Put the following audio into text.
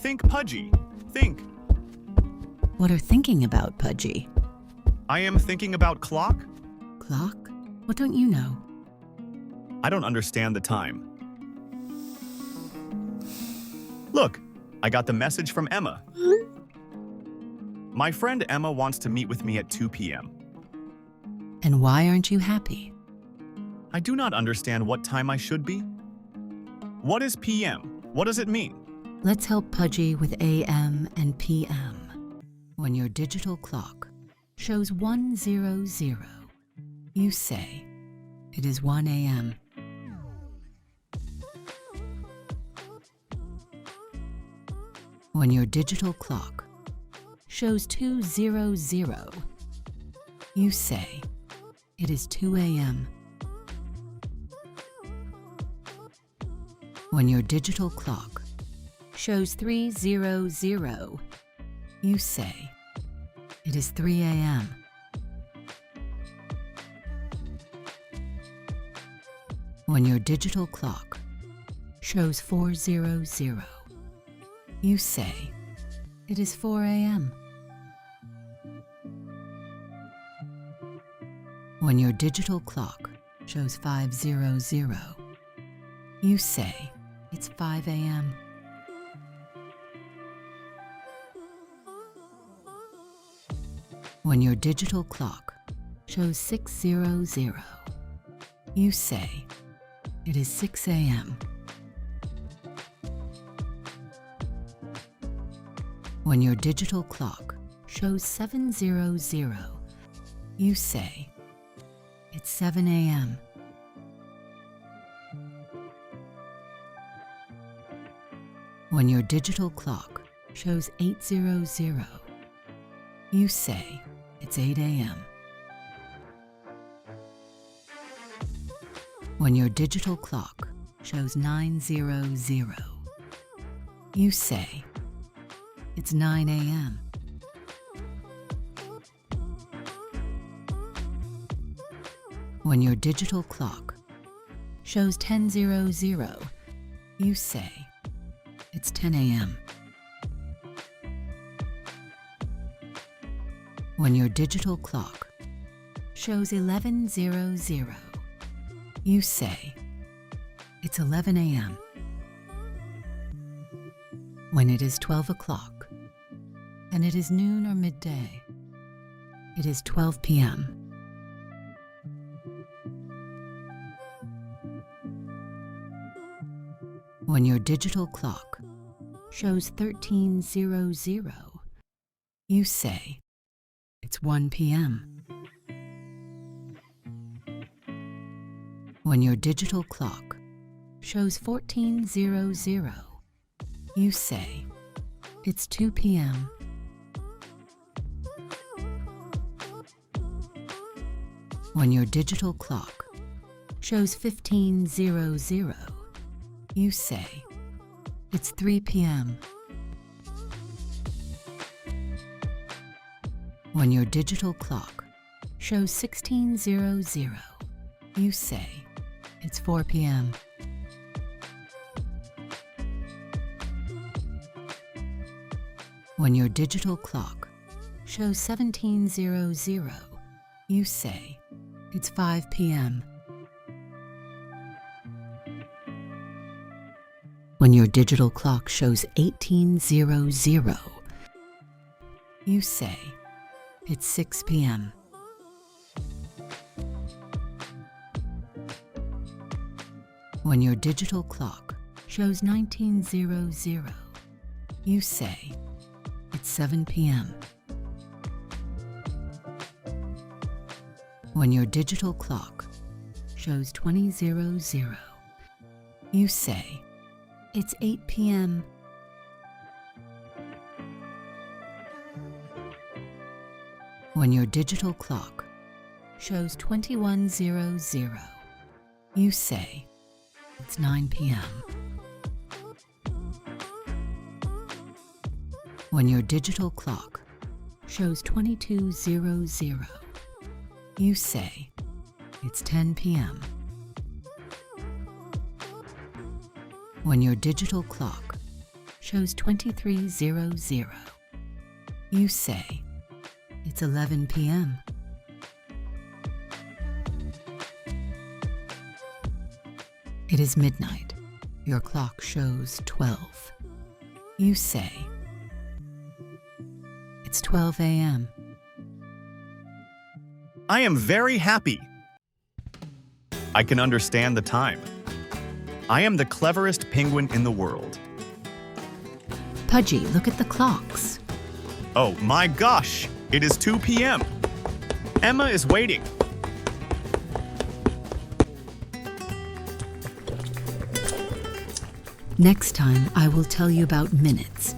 Think, Pudgy. Think. What are thinking about, Pudgy? I am thinking about clock. Clock? What don't you know? I don't understand the time. Look, I got the message from Emma. My friend Emma wants to meet with me at 2 p.m. And why aren't you happy? I do not understand what time I should be. What is p.m.? What does it mean? Let's help Pudgy with AM and PM. When your digital clock shows 100, you say, it is 1 a.m. When your digital clock shows 200, you say, it is 2 a.m. When your digital clock shows 300, you say, it is 3 a.m. When your digital clock shows 400, you say, it is 4 a.m. When your digital clock shows 500, you say, it's 5 a.m. When your digital clock shows 600, you say, it is 6 a.m. When your digital clock shows 700, you say, it's 7 a.m. When your digital clock shows 800, you say, it's 8 a.m. When your digital clock shows 900, you say, it's 9 a.m. When your digital clock shows 1000, you say, it's 10 a.m. When your digital clock shows 1100, you say, it's 11 a.m. When it is 12 o'clock, and it is noon or midday, it is 12 p.m. When your digital clock shows 1300, you say, it's 1 p.m. When your digital clock shows 1400, you say, it's 2 p.m. When your digital clock shows 1500, you say, it's 3 p.m. When your digital clock shows 1600, you say, it's 4 p.m. When your digital clock shows 1700, you say, it's 5 p.m. When your digital clock shows 1800, you say, it's 6 p.m. When your digital clock shows 1900, you say, it's 7 p.m. When your digital clock shows 2000, you say, it's 8 p.m. When your digital clock shows 2100, you say, it's 9 p.m. When your digital clock shows 2200, you say, it's 10 p.m. When your digital clock shows 2300. You say, it's 11 p.m. It is midnight. Your clock shows 12. You say, it's 12 a.m. I am very happy. I can understand the time. I am the cleverest penguin in the world. Pudgy, look at the clocks. Oh my gosh, it is 2 p.m. Emma is waiting. Next time, I will tell you about minutes